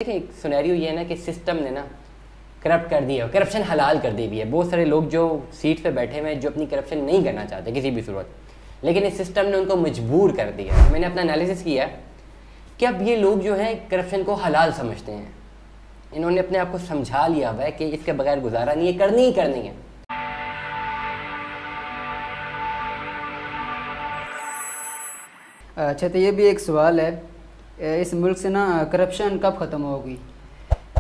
देखिए एक सिनेरियो ये है ना कि सिस्टम ने ना करप्ट कर दिया, करप्शन हलाल कर दी हुई है। बहुत सारे लोग जो सीट पे बैठे हुए हैं जो अपनी करप्शन नहीं करना चाहते किसी भी सूरत, लेकिन इस सिस्टम ने उनको मजबूर कर दिया। मैंने अपना एनालिसिस किया कि अब ये लोग जो हैं करप्शन को हलाल समझते हैं। इन्होंने अपने आप को समझा लिया हुआ है कि इसके बगैर गुजारा नहीं है, करनी ही करनी है। अच्छा, तो ये भी एक सवाल है, इस मुल्क से ना करप्शन कब ख़त्म होगी?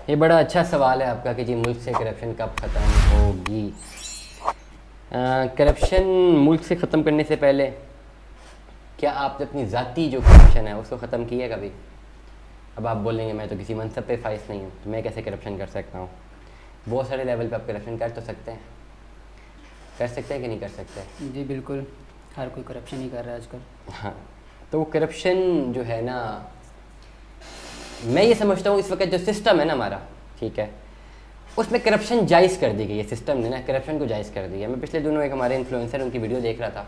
ये बड़ा अच्छा सवाल है आपका कि जी मुल्क से करप्शन कब ख़त्म होगी। करप्शन मुल्क से ख़त्म करने से पहले क्या आपने अपनी ज़ाती जो करप्शन है उसको ख़त्म किया है कभी? अब आप बोलेंगे मैं तो किसी मनसब पे फाइज नहीं हूँ, तो मैं कैसे करप्शन कर सकता हूँ। बहुत सारे लेवल पे आप करप्शन कर तो सकते हैं, कर सकते हैं कि नहीं कर सकते? जी बिल्कुल, हर कोई करप्शन ही कर रहा है आजकल। हाँ, तो करप्शन जो है ना, मैं ये समझता हूँ इस वक्त जो सिस्टम है ना हमारा, ठीक है, उसमें करप्शन जायज़ कर दी गई है। सिस्टम ने ना करप्शन को जायज़ कर दिया। मैं पिछले दिनों एक हमारे इन्फ्लुएंसर उनकी वीडियो देख रहा था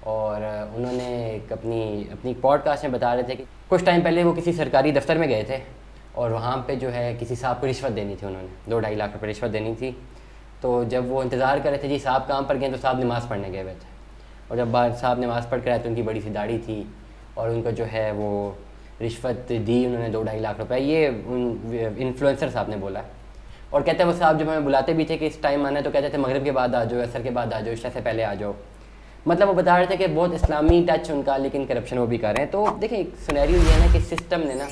और उन्होंने एक अपनी पॉडकास्ट में बता रहे थे कि कुछ टाइम पहले वो किसी सरकारी दफ्तर में गए थे और वहाँ पे जो है किसी साहब को रिश्वत देनी थी, उन्होंने 2-2.5 लाख रुपये रिश्वत देनी थी। तो जब वो इंतज़ार कर रहे थे जी साहब काम पर गए, तो साहब नमाज़ पढ़ने गए हुए थे। और जब साहब नमाज़ पढ़ कर आए तो उनकी बड़ी सी दाढ़ी थी और उनको जो है वो रिश्वत दी उन्होंने 2-2.5 लाख रुपए। ये इन्फ्लुएंसर साहब ने बोला है। और कहते हैं वो साहब जब हमें बुलाते भी थे कि इस टाइम आना है तो कहते थे मगरिब के बाद आ जाओ, असर के बाद आ जाओ, इशा से पहले आ जाओ। मतलब वो बता रहे थे कि बहुत इस्लामी टच उनका, लेकिन करप्शन वो भी कर रहे हैं। तो देखिए एक सिनेरियो ये है ना कि सिस्टम ने ना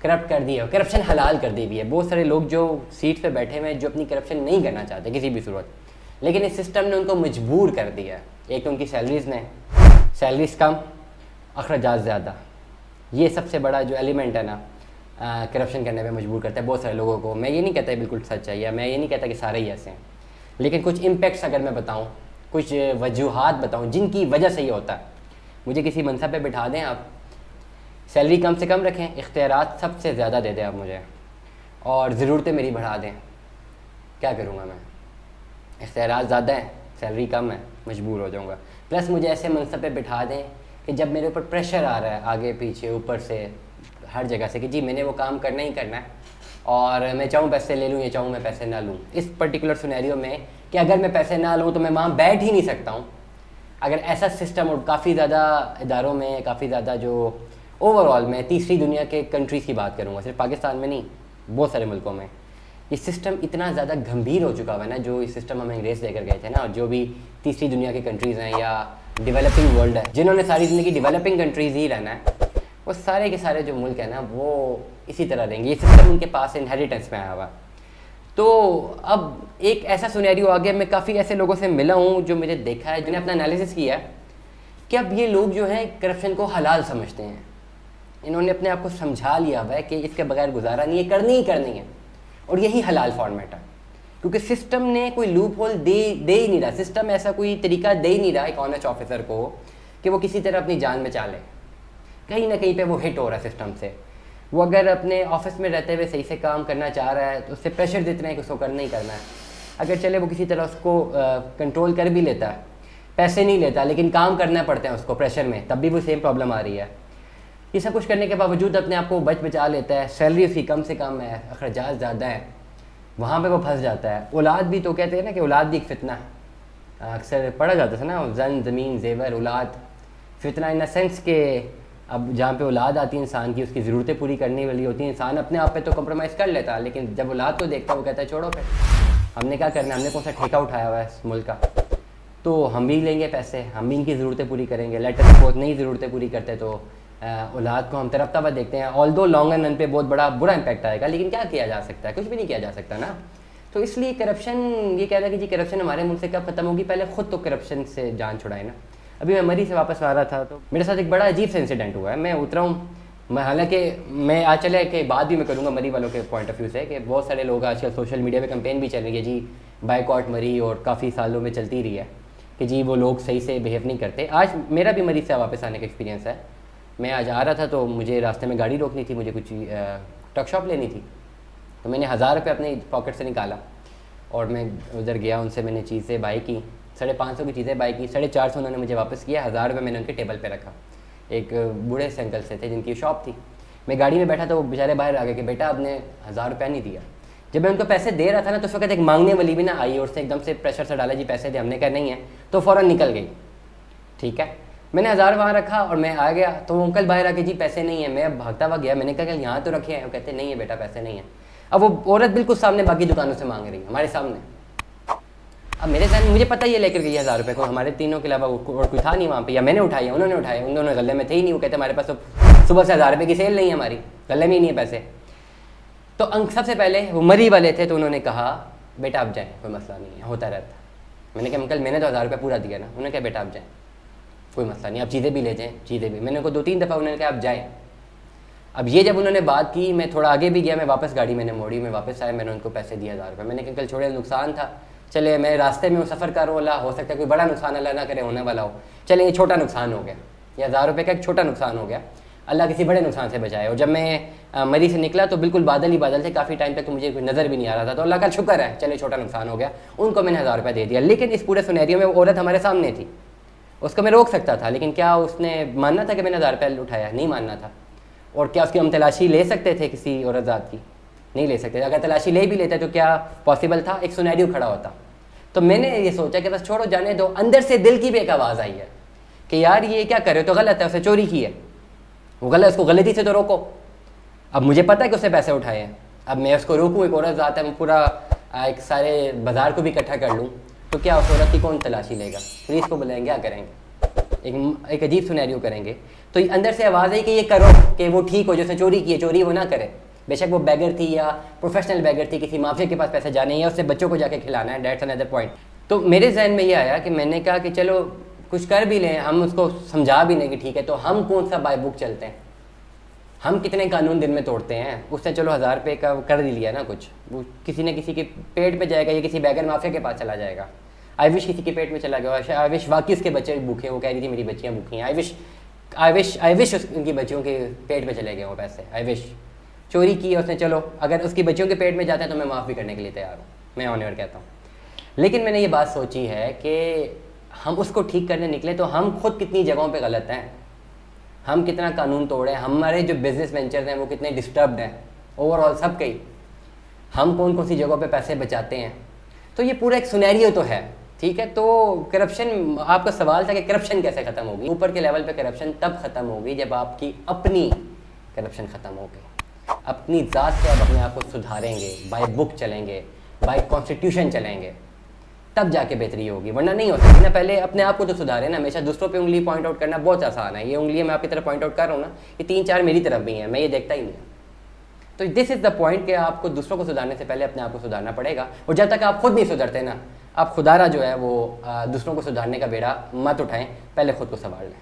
करप्ट कर दिया, करप्शन हलाल कर दी हुई है। बहुत सारे लोग जो सीट पे बैठे हुए हैं जो अपनी करप्शन नहीं करना चाहते किसी भी सूरत, लेकिन इस सिस्टम ने उनको मजबूर कर दिया है। एक तो उनकी सैलरीज कम, अखराजात ज़्यादा, ये सबसे बड़ा जो एलिमेंट है ना करप्शन करने में मजबूर करता है बहुत सारे लोगों को। मैं ये नहीं कहता बिल्कुल सच है, या मैं ये नहीं कहता कि सारे ही ऐसे हैं, लेकिन कुछ इम्पैक्ट्स अगर मैं बताऊँ, कुछ वजूहात बताऊँ जिनकी वजह से ये होता है। मुझे किसी मनसब पे बिठा दें आप, सैलरी कम से कम रखें, इख्तियारात सबसे ज़्यादा दे दें आप मुझे, और ज़रूरतें मेरी बढ़ा दें, क्या करूँगा मैं? इख्तियारात ज़्यादा है, सैलरी कम है, मजबूर हो जाऊँगा। प्लस मुझे ऐसे मनसब पे बिठा दें कि जब मेरे ऊपर प्रेशर आ रहा है आगे पीछे ऊपर से हर जगह से कि जी मैंने वो काम करना ही करना है, और मैं चाहूँ पैसे ले लूँ या चाहूँ मैं पैसे ना लूँ। इस पर्टिकुलर सिनेरियो में कि अगर मैं पैसे ना लूँ तो मैं वहाँ बैठ ही नहीं सकता हूँ। अगर ऐसा सिस्टम, और काफ़ी ज़्यादा इदारों में, काफ़ी ज़्यादा जो ओवरऑल मैं तीसरी दुनिया के कंट्रीज़ की बात करूँगा, सिर्फ पाकिस्तान में नहीं, बहुत सारे मुल्कों में ये सिस्टम इतना ज़्यादा गंभीर हो चुका हुआ है ना। जो इस सिस्टम हमें अंग्रेज़ लेकर गए थे ना, और जो भी तीसरी दुनिया के कंट्रीज़ हैं या डेवलपिंग वर्ल्ड है, जिन्होंने सारी ज़िंदगी डेवलपिंग कंट्रीज़ ही रहना है, वो सारे के सारे जो मुल्क हैं ना वो इसी तरह रहेंगे। ये सिस्टम उनके पास इनहेरिटेंस में आया हुआ। तो अब एक ऐसा सिनेरियो आ गया, मैं काफ़ी ऐसे लोगों से मिला हूँ जो मुझे देखा है, जिन्हें अपना एनालिसिस किया है कि अब ये लोग जो हैं करप्शन को हलाल समझते हैं। इन्होंने अपने आप को समझा लिया हुआ है कि इसके बगैर गुजारा नहीं है, करनी ही करनी है, और यही हलाल फॉर्मेट है। क्योंकि सिस्टम ने कोई लूप होल दे ही नहीं रहा। सिस्टम ऐसा कोई तरीका दे ही नहीं रहा एक ऑनेस्ट ऑफिसर को कि वो किसी तरह अपनी जान बचा ले। कहीं ना कहीं पे वो हिट हो रहा है सिस्टम से। वो अगर अपने ऑफिस में रहते हुए सही से काम करना चाह रहा है तो उससे प्रेशर जितना है कि उसको करना ही करना है। अगर चले वो किसी तरह उसको कंट्रोल कर भी लेता है, पैसे नहीं लेता लेकिन काम करना पड़ता है उसको प्रेशर में, तब भी वो सेम प्रॉब्लम आ रही है। ये सब कुछ करने के बावजूद अपने आप को बचा लेता है। सैलरी उसकी कम से कम है, अखराजात ज़्यादा है, वहाँ पे वो फंस जाता है। औलाद भी तो कहते हैं ना कि औलाद भी एक फितना है। अक्सर पढ़ा जाता था ना, जन ज़मीन ज़ेवर औलाद फितना, इन द सेंस के अब जहाँ पे औलाद आती है इंसान की, उसकी ज़रूरतें पूरी करने वाली होती है, इंसान अपने आप पे तो कम्प्रोमाइज़ कर लेता है, लेकिन जब औलाद को देखता है वो कहता है छोड़ो फिर, हमने क्या करना है, हमने कौन सा ठेका उठाया हुआ है इस मुल्क का, तो हम भी लेंगे पैसे, हम भी इनकी ज़रूरतें पूरी करेंगे। लेटर सपोज नहीं ज़रूरतें पूरी करते तो औलाद को हम तरफता हुआ देखते हैं। ऑल दो लॉन्ग रन पे बहुत बड़ा बुरा इम्पैक्ट आएगा, लेकिन क्या किया जा सकता है? कुछ भी नहीं किया जा सकता ना। तो इसलिए करप्शन, ये कह रहा है कि जी करप्शन हमारे मुल्क से कब खत्म होगी, पहले खुद तो करप्शन से जान छुड़ाए ना। अभी मैं मरी से वापस आ रहा था तो मेरे साथ एक बड़ा अजीब सा इंसिडेंट हुआ है। मैं उतरा हूँ, मैं हालांकि मैं आज चले के बाद भी मैं करूँगा मरी वालों के पॉइंट ऑफ व्यू से, कि बहुत सारे लोग आजकल सोशल मीडिया पे कैंपेन भी चल रही है जी बाइकआउट मरी, और काफ़ी सालों में चलती रही है कि जी वो लोग सही से बिहेव नहीं करते। आज मेरा भी मरी से वापस आने का एक्सपीरियंस है। मैं आज आ रहा था तो मुझे रास्ते में गाड़ी रोकनी थी, मुझे कुछ टक शॉप लेनी थी, तो मैंने 1000 रुपये अपने पॉकेट से निकाला और मैं उधर गया, उनसे मैंने चीज़ें बाई की, 550 की चीज़ें बाई की, 450 उन्होंने मुझे वापस किया, 1000 रुपये मैंने उनके टेबल पे रखा। एक बूढ़े से अंकल से थे जिनकी शॉप थी। मैं गाड़ी में बैठा तो वो बेचारे बाहर आ गए कि बेटा आपने 1000 रुपया नहीं दिया। जब मैं उनको पैसे दे रहा था ना तो उस वक्त एक मांगने वाली भी ना आई और उसने एकदम से प्रेशर से डाला जी पैसे दे, हमने कहा नहीं है, तो फ़ौरन निकल गई। ठीक है, मैंने 1000 वहाँ रखा और मैं आ गया तो वो अंकल बाहर आके जी पैसे नहीं है। मैं भागता हुआ गया, मैंने कहा कल यहाँ तो रखे हैं, वो कहते नहीं है बेटा पैसे नहीं है। अब वो औरत बिल्कुल सामने बाकी दुकानों से मांग रही है हमारे सामने। अब मेरे साथ मुझे पता ही है लेकर गई 1000 रुपये को, हमारे तीनों के अलावा और कोई था नहीं वहाँ पे, या मैंने उठाई है उन्होंने उठाए, उन दोनों गले में थे ही नहीं। वो कहते हमारे पास तो सुबह से 1000 रुपये की सेल नहीं है, हमारी गले में ही नहीं है पैसे। तो सबसे पहले वो मरी वाले थे तो उन्होंने कहा बेटा आप जाएँ, कोई मसला नहीं है, होता रहता। मैंने कहा अंकल मैंने तो 1000 रुपये पूरा दिया ना। उन्होंने कहा बेटा आप जाएँ, कोई मसला नहीं, आप चीज़ें भी ले जाएँ, चीज़ें भी। मैंने उनको 2-3 दफ़ा उन्होंने कहा आप जाएँ। अब ये जब उन्होंने बात की, मैं थोड़ा आगे भी गया, मैं वापस गाड़ी मैंने मोड़ी, मैं वापस आया, मैंने उनको पैसे दिए 1000 रुपये। मैंने कहा कल छोड़े नुकसान था, चले मैं रास्ते में सफ़र कर रहा हो सकता है कोई बड़ा नुकसान अल्लाह ना करे होने वाला हो, चले ये छोटा नुकसान हो गया, ये 1000 रुपये का एक छोटा नुकसान हो गया, अल्लाह किसी बड़े नुकसान से बचाए। और जब मैं मरी से निकला तो बिल्कुल बादल ही बादल थे, काफ़ी टाइम तक तो मुझे कोई नज़र भी नहीं आ रहा था, तो अल्लाह का शुक्र है चले छोटा नुकसान हो गया। उनको मैंने 1000 रुपये दे दिया। लेकिन इस पूरे सिनेरियो में वो औरत हमारे सामने थी, उसको मैं रोक सकता था, लेकिन क्या उसने मानना था कि मैंने 1000 रुपये उठाया? नहीं मानना था। और क्या उसकी हम तलाशी ले सकते थे किसी औरत ज़ात की? नहीं ले सकते। अगर तलाशी ले भी लेते तो क्या पॉसिबल था? एक सिनेरियो खड़ा होता। तो मैंने ये सोचा कि बस छोड़ो जाने दो। अंदर से दिल की भी एक आवाज़ आई है कि यार ये क्या करे, तो गलत है, उसने चोरी की है, वो गलत, उसको गलती से तो रोको। अब मुझे पता है कि उसने पैसे उठाए हैं, अब मैं उसको रोकूँ, एक औरत ज़ात है, मैं पूरा एक सारे बाज़ार को भी इकट्ठा कर लूँ, तो क्या उस औरत की कौन तलाशी लेगा? पुलिस को बुलाएंगे, क्या करेंगे? एक अजीब सिनेरियो करेंगे। तो अंदर से आवाज़ आई कि ये करो कि वो ठीक हो, जो उसने चोरी की है, चोरी वो ना करे। बेशक वो बैगर थी या प्रोफेशनल बैगर थी, किसी माफिया के पास पैसे जाने या उससे बच्चों को जाके खिलाना है, दैट्स अनदर पॉइंट। तो मेरे जहन में ये आया कि मैंने कहा कि चलो कुछ कर भी लें, हम उसको समझा भी लें कि ठीक है, तो हम कौन सा बाय बुक चलते हैं, हम कितने कानून दिन में तोड़ते हैं। उसने चलो 1000 रुपये का कर ही लिया ना, कुछ वो किसी न किसी के पेट पे जाएगा या किसी बैगर माफिया के पास चला जाएगा। आई विश किसी के पेट में चला गया, आई विश वाकई उसके बच्चे भूखे, वो कह रही थी मेरी बच्चियाँ भूखी हैं, आई विश उनकी बच्चियों के पेट में चले गए वो पैसे। आई विश चोरी की है उसने, चलो अगर उसकी बच्चियों के पेट में जाता है तो मैं माफ़ भी करने के लिए तैयार हूँ, मैं ऑनर कहता हूँ। लेकिन मैंने ये बात सोची है कि हम उसको ठीक करने निकले तो हम खुद कितनी जगहों पे गलत हैं, हम कितना कानून तोड़े, हमारे जो बिजनेस वेंचर्स हैं वो कितने डिस्टर्ब्ड हैं ओवरऑल सब कई, हम कौन कौन सी जगहों पे पैसे बचाते हैं। तो ये पूरा एक सिनेरियो तो है, ठीक है। तो करप्शन, आपका सवाल था कि करप्शन कैसे ख़त्म होगी। ऊपर के लेवल पे करप्शन तब ख़त्म होगी जब आपकी अपनी करप्शन ख़त्म होगी, अपनी ज़ात से आप अपने आप को सुधारेंगे, बाय बुक चलेंगे, बाय कॉन्स्टिट्यूशन चलेंगे, तब जाके बेहतरी होगी, वरना नहीं हो सकती ना। पहले अपने आप को तो सुधारें ना। हमेशा दूसरों पे उंगली पॉइंट आउट करना बहुत आसान है। ये उंगलियां मैं आपकी तरफ पॉइंट आउट कर रहा हूँ ना, ये 3-4 मेरी तरफ भी हैं, मैं ये देखता ही नहीं। तो दिस इज़ द पॉइंट कि आपको दूसरों को सुधारने से पहले अपने आप को सुधारना पड़ेगा। और जब तक आप खुद नहीं सुधरते ना, आप खुदारा जो है वो दूसरों को सुधारने का बेड़ा मत उठाएं, पहले खुद को संभाल लें।